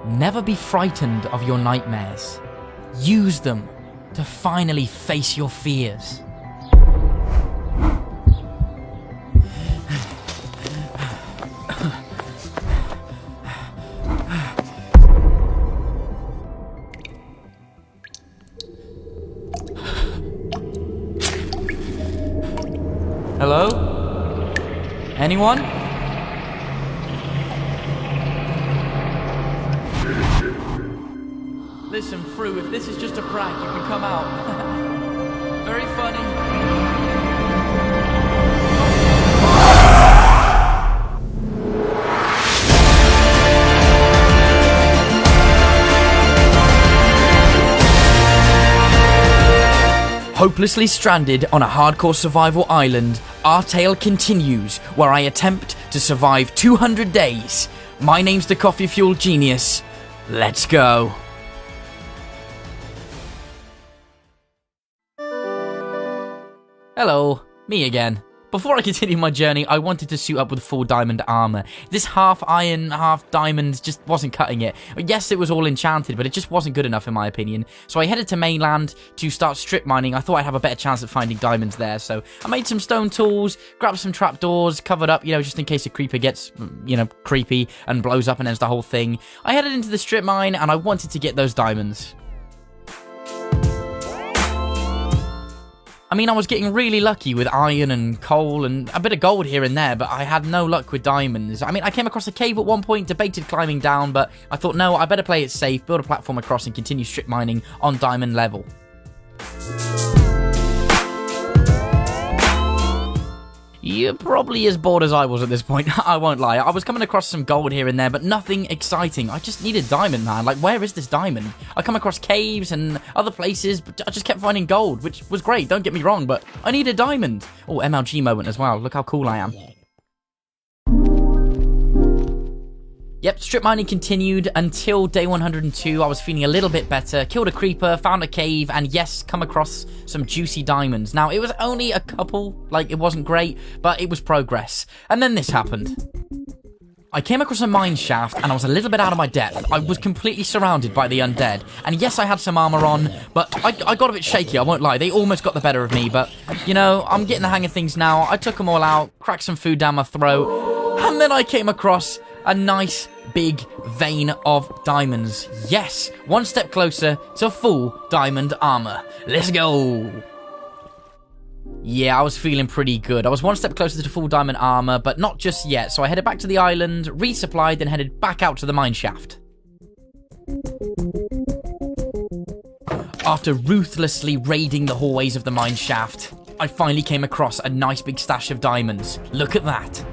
Never be frightened of your nightmares. Use them to finally face your fears. Hello? Anyone? Listen, Fru, if this is just a prank, you can come out. Very funny. Hopelessly stranded on a hardcore survival island, our tale continues, where I attempt to survive 200 days. My name's the Coffee Fuel Genius. Let's go. Hello, me again. Before I continue my journey, I wanted to suit up with full diamond armor. This half iron, half diamond just wasn't cutting it. Yes, it was all enchanted, but it just wasn't good enough in my opinion. So I headed to mainland to start strip mining. I thought I'd have a better chance at finding diamonds there. So I made some stone tools, grabbed some trapdoors, covered up, just in case a creeper gets, creepy and blows up and ends the whole thing. I headed into the strip mine and I wanted to get those diamonds. I was getting really lucky with iron and coal and a bit of gold here and there, but I had no luck with diamonds. I came across a cave at one point, debated climbing down, but I thought, no, I better play it safe, build a platform across and continue strip mining on diamond level. You're probably as bored as I was at this point, I won't lie. I was coming across some gold here and there, but nothing exciting. I just needed diamond, man. Where is this diamond? I come across caves and other places, but I just kept finding gold, which was great, don't get me wrong, but I need a diamond. Oh, MLG moment as well. Look how cool I am. Yep, strip mining continued until day 102. I was feeling a little bit better, killed a creeper, found a cave, and yes, come across some juicy diamonds. Now, it was only a couple, it wasn't great, but it was progress. And then this happened. I came across a mine shaft, and I was a little bit out of my depth. I was completely surrounded by the undead. And yes, I had some armor on, but I got a bit shaky, I won't lie. They almost got the better of me, but, I'm getting the hang of things now. I took them all out, cracked some food down my throat, and then I came across a nice big vein of diamonds. Yes, one step closer to full diamond armor. Let's go. Yeah, I was feeling pretty good. I was one step closer to full diamond armor, but not just yet. So I headed back to the island, resupplied, then headed back out to the mine shaft. After ruthlessly raiding the hallways of the mine shaft, I finally came across a nice big stash of diamonds. Look at that.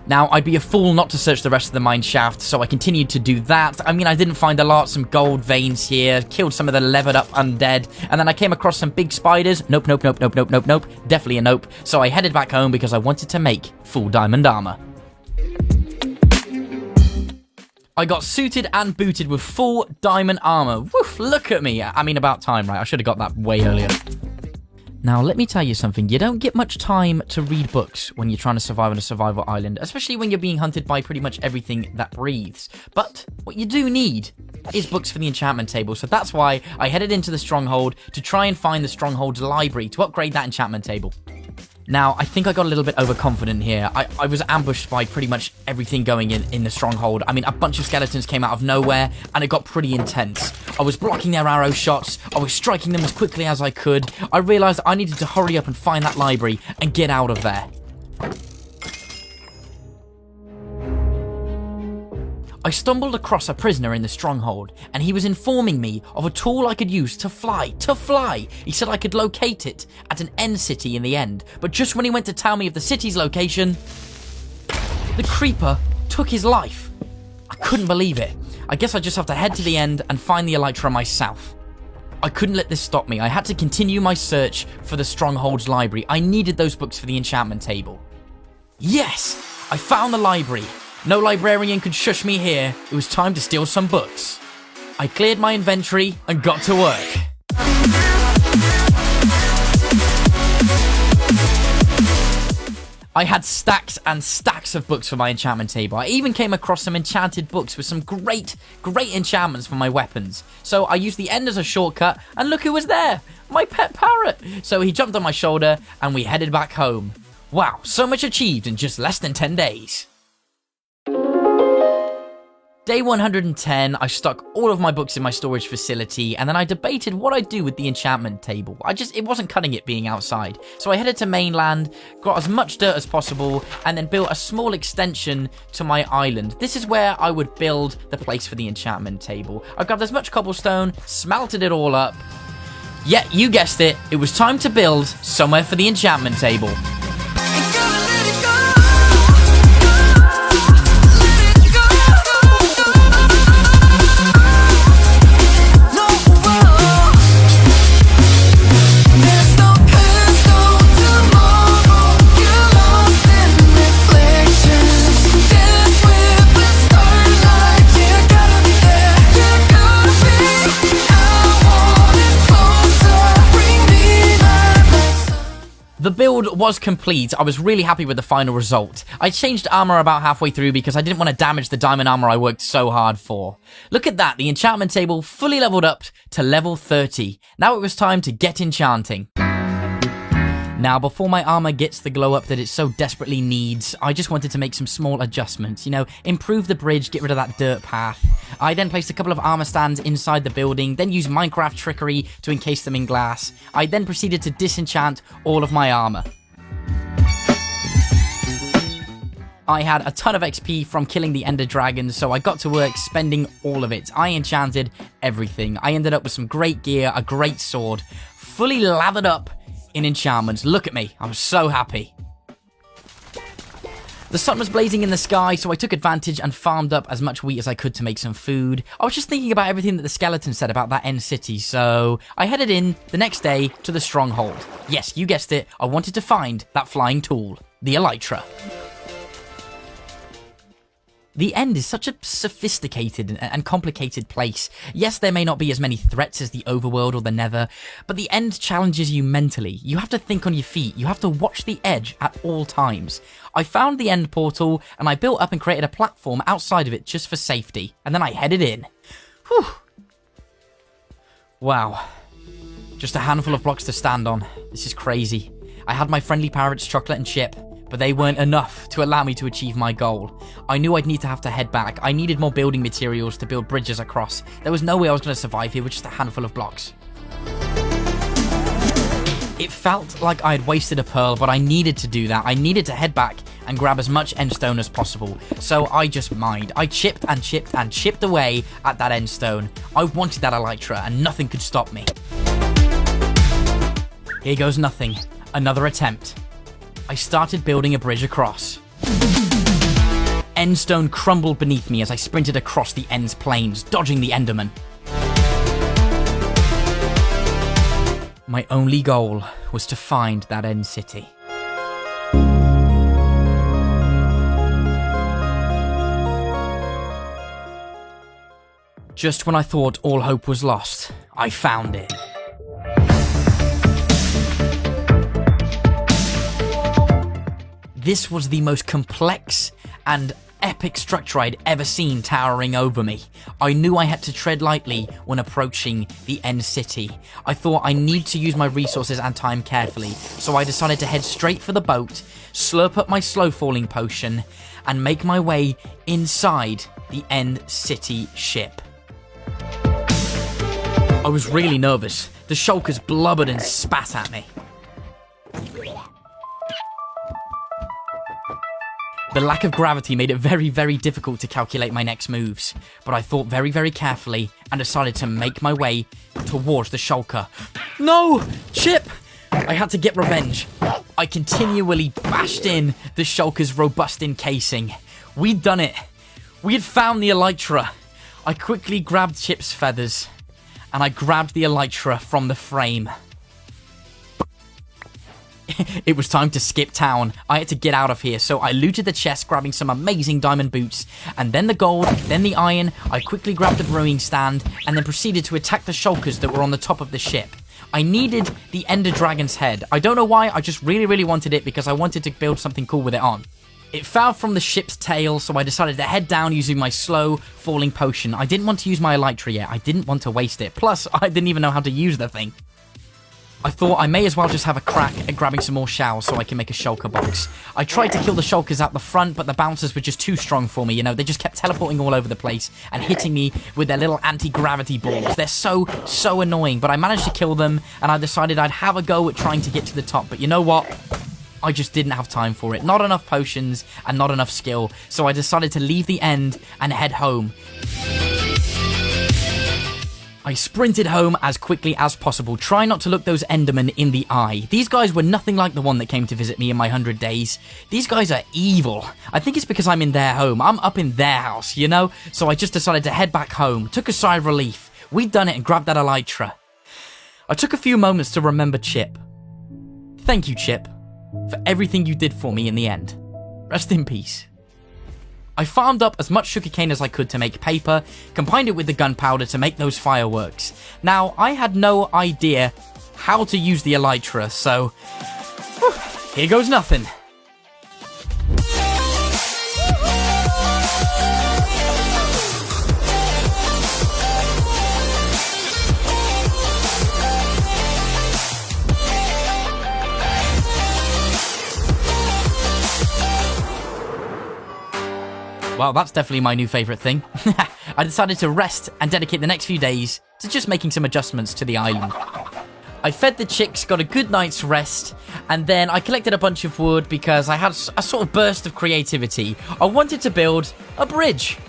Now, I'd be a fool not to search the rest of the mine shaft, so I continued to do that. I didn't find a lot, some gold veins here, killed some of the levered up undead, and then I came across some big spiders. Nope, definitely a nope. So I headed back home because I wanted to make full diamond armor. I got suited and booted with full diamond armor. Woof, look at me. About time, right? I should have got that way earlier. Now, let me tell you something. You don't get much time to read books when you're trying to survive on a survival island, especially when you're being hunted by pretty much everything that breathes. But what you do need is books for the enchantment table, so that's why I headed into the stronghold to try and find the stronghold's library to upgrade that enchantment table. Now, I think I got a little bit overconfident here. I was ambushed by pretty much everything going in the stronghold. A bunch of skeletons came out of nowhere, and it got pretty intense. I was blocking their arrow shots. I was striking them as quickly as I could. I realized I needed to hurry up and find that library and get out of there. I stumbled across a prisoner in the stronghold, and he was informing me of a tool I could use to fly. He said I could locate it at an end city in the end, but just when he went to tell me of the city's location, the creeper took his life. I couldn't believe it. I guess I just have to head to the end and find the elytra myself. I couldn't let this stop me. I had to continue my search for the stronghold's library. I needed those books for the enchantment table. Yes! I found the library. No librarian could shush me here. It was time to steal some books. I cleared my inventory and got to work. I had stacks and stacks of books for my enchantment table. I even came across some enchanted books with some great enchantments for my weapons. So I used the end as a shortcut, and look who was there! My pet parrot! So he jumped on my shoulder, and we headed back home. Wow, so much achieved in just less than 10 days. Day 110, I stuck all of my books in my storage facility, and then I debated what I'd do with the enchantment table. It wasn't cutting it being outside. So I headed to mainland, got as much dirt as possible, and then built a small extension to my island. This is where I would build the place for the enchantment table. I grabbed as much cobblestone, smelted it all up. Yeah, you guessed it, it was time to build somewhere for the enchantment table. The build was complete. I was really happy with the final result. I changed armor about halfway through because I didn't want to damage the diamond armor I worked so hard for. Look at that, the enchantment table fully leveled up to level 30. Now it was time to get enchanting. Now, before my armor gets the glow up that it so desperately needs, I just wanted to make some small adjustments. You know, improve the bridge, get rid of that dirt path. I then placed a couple of armor stands inside the building, then used Minecraft trickery to encase them in glass. I then proceeded to disenchant all of my armor. I had a ton of XP from killing the Ender Dragons, so I got to work spending all of it. I enchanted everything. I ended up with some great gear, a great sword, fully lathered up in enchantments. Look at me, I'm so happy. The sun was blazing in the sky, so I took advantage and farmed up as much wheat as I could to make some food. I was just thinking about everything that the skeleton said about that end city, so I headed in the next day to the stronghold. Yes, you guessed it, I wanted to find that flying tool, the Elytra. The End is such a sophisticated and complicated place. Yes, there may not be as many threats as the Overworld or the Nether, but the End challenges you mentally. You have to think on your feet. You have to watch the edge at all times. I found the End portal, and I built up and created a platform outside of it just for safety. And then I headed in. Whew. Wow. Just a handful of blocks to stand on. This is crazy. I had my friendly parrots, Chocolate and Chip, but they weren't enough to allow me to achieve my goal. I knew I'd need to have to head back. I needed more building materials to build bridges across. There was no way I was going to survive here with just a handful of blocks. It felt like I had wasted a pearl, but I needed to do that. I needed to head back and grab as much endstone as possible. So I just mined. I chipped and chipped and chipped away at that endstone. I wanted that Elytra, and nothing could stop me. Here goes nothing. Another attempt. I started building a bridge across. Endstone crumbled beneath me as I sprinted across the End's plains, dodging the Enderman. My only goal was to find that End city. Just when I thought all hope was lost, I found it. This was the most complex and epic structure I'd ever seen towering over me. I knew I had to tread lightly when approaching the End city. I thought I need to use my resources and time carefully, so I decided to head straight for the boat, slurp up my slow falling potion, and make my way inside the End city ship. I was really nervous. The shulkers blubbered and spat at me. The lack of gravity made it very, very difficult to calculate my next moves, but I thought very, very carefully and decided to make my way towards the shulker. No! Chip! I had to get revenge. I continually bashed in the shulker's robust encasing. We'd done it. We had found the Elytra. I quickly grabbed Chip's feathers, and I grabbed the Elytra from the frame. It was time to skip town. I had to get out of here, so I looted the chest, grabbing some amazing diamond boots, and then the gold, then the iron. I quickly grabbed the brewing stand, and then proceeded to attack the shulkers that were on the top of the ship. I needed the Ender Dragon's head. I don't know why, I just really wanted it because I wanted to build something cool with it on. It fell from the ship's tail, so I decided to head down using my slow falling potion. I didn't want to use my elytra yet. I didn't want to waste it. Plus, I didn't even know how to use the thing. I thought I may as well just have a crack at grabbing some more shells so I can make a shulker box. I tried to kill the shulkers out the front, but the bouncers were just too strong for me, you know. They just kept teleporting all over the place and hitting me with their little anti-gravity balls. They're so annoying, but I managed to kill them, and I decided I'd have a go at trying to get to the top. But you know what? I just didn't have time for it. Not enough potions and not enough skill, so I decided to leave the end and head home. I sprinted home as quickly as possible, trying not to look those Endermen in the eye. These guys were nothing like the one that came to visit me in my 100 days. These guys are evil. I think it's because I'm in their home. I'm up in their house, you know? So I just decided to head back home, took a sigh of relief. We'd done it and grabbed that elytra. I took a few moments to remember Chip. Thank you, Chip, for everything you did for me in the end. Rest in peace. I farmed up as much sugarcane as I could to make paper, combined it with the gunpowder to make those fireworks. Now, I had no idea how to use the elytra, so here goes nothing. Well, that's definitely my new favourite thing. I decided to rest and dedicate the next few days to just making some adjustments to the island. I fed the chicks, got a good night's rest, and then I collected a bunch of wood because I had a sort of burst of creativity. I wanted to build a bridge.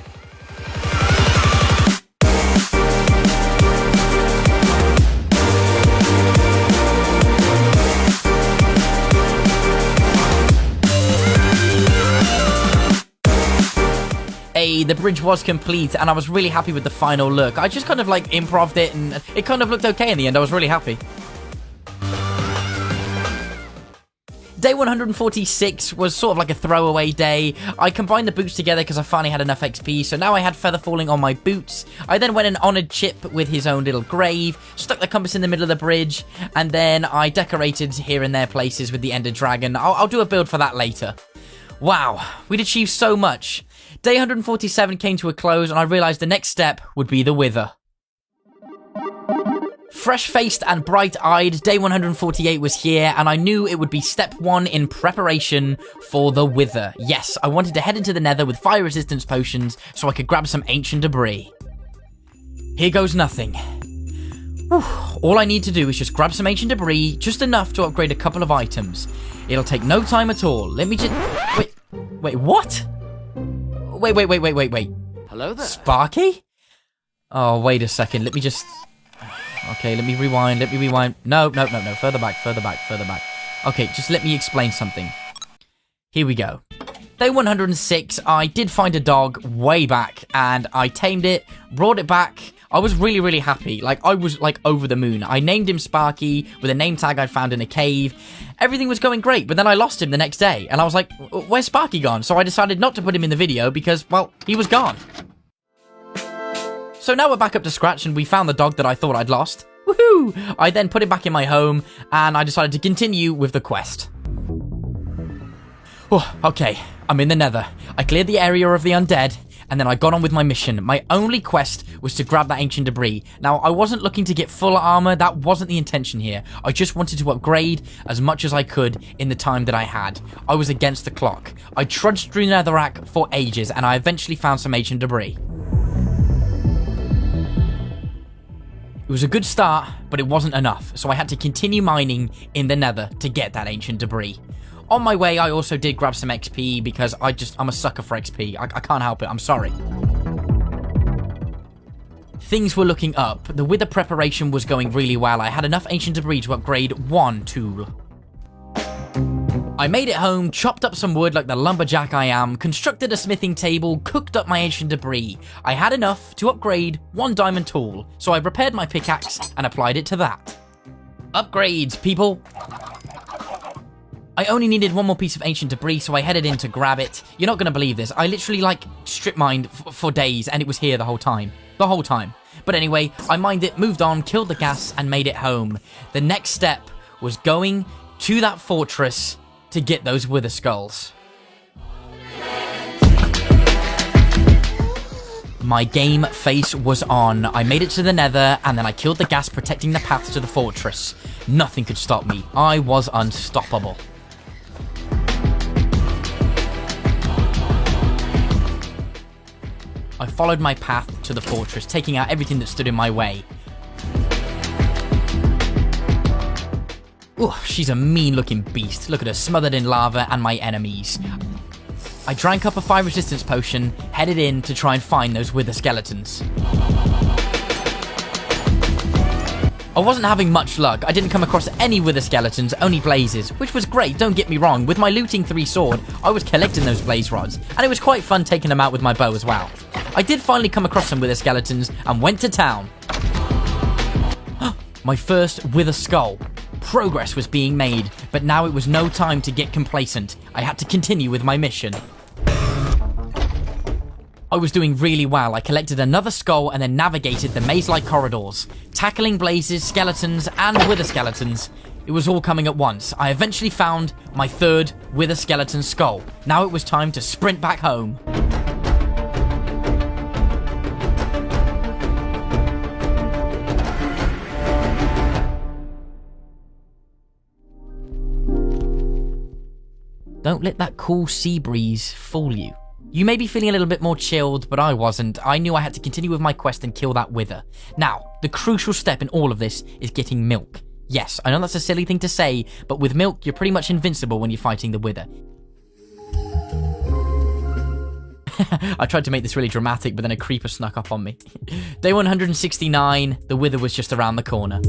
The bridge was complete and I was really happy with the final look. I just kind of like improv'd it and it kind of looked okay in the end. I was really happy. Day 146 was sort of like a throwaway day. I combined the boots together because I finally had enough XP, so now I had feather falling on my boots. I then went and honoured Chip with his own little grave, stuck the compass in the middle of the bridge, and then I decorated here and there places with the Ender Dragon. I'll do a build for that later. Wow, we'd achieved so much. Day 147 came to a close and I realised the next step would be the Wither. Fresh-faced and bright-eyed, day 148 was here and I knew it would be step 1 in preparation for the Wither. Yes, I wanted to head into the Nether with fire resistance potions so I could grab some ancient debris. Here goes nothing. Whew. All I need to do is just grab some ancient debris, just enough to upgrade a couple of items. It'll take no time at all. Let me just... Wait, what? Wait. Hello there. Sparky? Oh, wait a second. Let me just... Okay, let me rewind. No. Further back. Okay, just let me explain something. Here we go. Day 106, I did find a dog way back, and I tamed it, brought it back. I was really happy. Like, I was, like, over the moon. I named him Sparky with a name tag I'd found in a cave. Everything was going great, but then I lost him the next day, and I was like, where's Sparky gone? So I decided not to put him in the video because, well, he was gone. So now we're back up to scratch, and we found the dog that I thought I'd lost. Woohoo! I then put him back in my home, and I decided to continue with the quest. Oh, okay, I'm in the Nether. I cleared the area of the undead, and then I got on with my mission. My only quest was to grab that ancient debris. Now, I wasn't looking to get full armor. That wasn't the intention here. I just wanted to upgrade as much as I could in the time that I had. I was against the clock. I trudged through Netherrack for ages, and I eventually found some ancient debris. It was a good start, but it wasn't enough, so I had to continue mining in the Nether to get that ancient debris. On my way, I also did grab some XP because I'm a sucker for XP. I can't help it. I'm sorry. Things were looking up. The Wither preparation was going really well. I had enough ancient debris to upgrade one tool. I made it home, chopped up some wood like the lumberjack I am, constructed a smithing table, cooked up my ancient debris. I had enough to upgrade one diamond tool, so I repaired my pickaxe and applied it to that. Upgrades, people! I only needed one more piece of ancient debris, so I headed in to grab it. You're not going to believe this. I literally, strip mined for days, and it was here the whole time. But anyway, I mined it, moved on, killed the ghast, and made it home. The next step was going to that fortress to get those wither skulls. My game face was on. I made it to the nether, and then I killed the ghast, protecting the paths to the fortress. Nothing could stop me. I was unstoppable. I followed my path to the fortress, taking out everything that stood in my way. Ooh, she's a mean-looking beast. Look at her, smothered in lava and my enemies. I drank up a fire resistance potion, headed in to try and find those wither skeletons. I wasn't having much luck. I didn't come across any wither skeletons, only blazes, which was great, don't get me wrong. With my looting 3 sword, I was collecting those blaze rods, and it was quite fun taking them out with my bow as well. I did finally come across some wither skeletons and went to town. My first wither skull. Progress was being made, but now it was no time to get complacent. I had to continue with my mission. I was doing really well. I collected another skull and then navigated the maze-like corridors, tackling blazes, skeletons, and wither skeletons. It was all coming at once. I eventually found my 3rd wither skeleton skull. Now it was time to sprint back home. Don't let that cool sea breeze fool you. You may be feeling a little bit more chilled, but I wasn't. I knew I had to continue with my quest and kill that wither. Now, the crucial step in all of this is getting milk. Yes, I know that's a silly thing to say, but with milk, you're pretty much invincible when you're fighting the wither. I tried to make this really dramatic, but then a creeper snuck up on me. Day 169, the wither was just around the corner.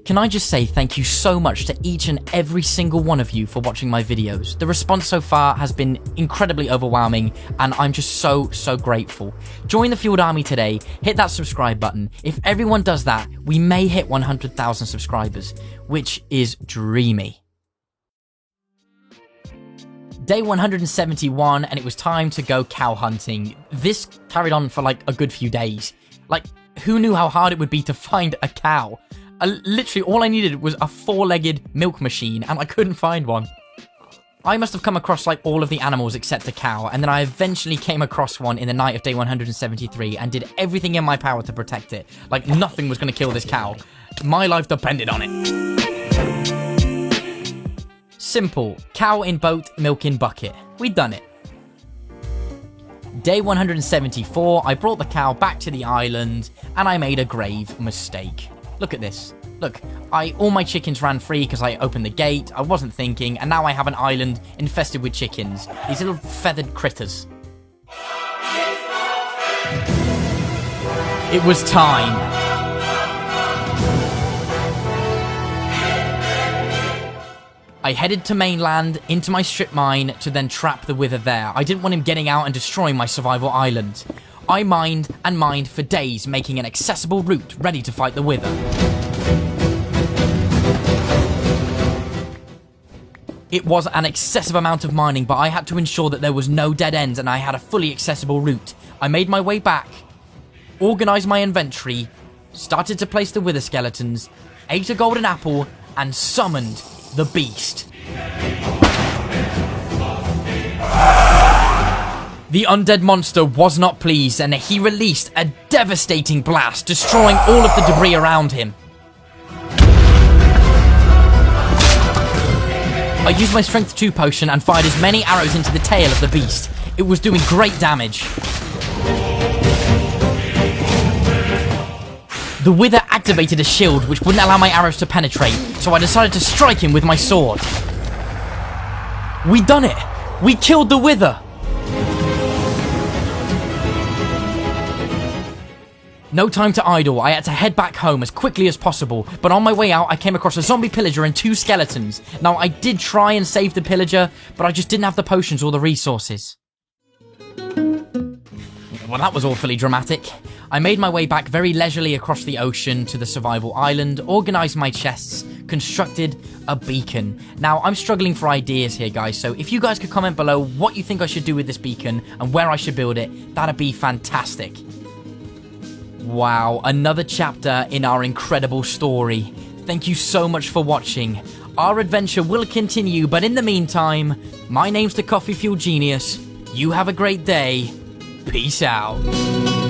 Can I just say thank you so much to each and every single one of you for watching my videos. The response so far has been incredibly overwhelming, and I'm just so grateful. Join the Fueled Army today, hit that subscribe button. If everyone does that, we may hit 100,000 subscribers, which is dreamy. Day 171, and it was time to go cow hunting. This carried on for like a good few days. Like, who knew how hard it would be to find a cow? Literally, all I needed was a 4-legged milk machine, and I couldn't find one. I must have come across, like, all of the animals except a cow, and then I eventually came across one in the night of day 173, and did everything in my power to protect it. Like, nothing was going to kill this cow. My life depended on it. Simple. Cow in boat, milk in bucket. We'd done it. Day 174, I brought the cow back to the island, and I made a grave mistake. Look at this. Look, all my chickens ran free because I opened the gate, I wasn't thinking, and now I have an island infested with chickens. These little feathered critters. It was time. I headed to mainland, into my strip mine, to then trap the wither there. I didn't want him getting out and destroying my survival island. I mined and mined for days, making an accessible route ready to fight the wither. It was an excessive amount of mining, but I had to ensure that there was no dead ends and I had a fully accessible route. I made my way back, organised my inventory, started to place the wither skeletons, ate a golden apple, and summoned the beast. The undead monster was not pleased, and he released a devastating blast, destroying all of the debris around him. I used my strength 2 potion and fired as many arrows into the tail of the beast. It was doing great damage. The wither activated a shield which wouldn't allow my arrows to penetrate, so I decided to strike him with my sword. We done it! We killed the wither! No time to idle, I had to head back home as quickly as possible, but on my way out I came across a zombie pillager and 2 skeletons. Now I did try and save the pillager, but I just didn't have the potions or the resources. Well, that was awfully dramatic. I made my way back very leisurely across the ocean to the survival island, organised my chests, constructed a beacon. Now, I'm struggling for ideas here, guys, so if you guys could comment below what you think I should do with this beacon and where I should build it, that'd be fantastic. Wow, another chapter in our incredible story. Thank you so much for watching. Our adventure will continue, but in the meantime, my name's the Coffee Fuel Genius. You have a great day. Peace out.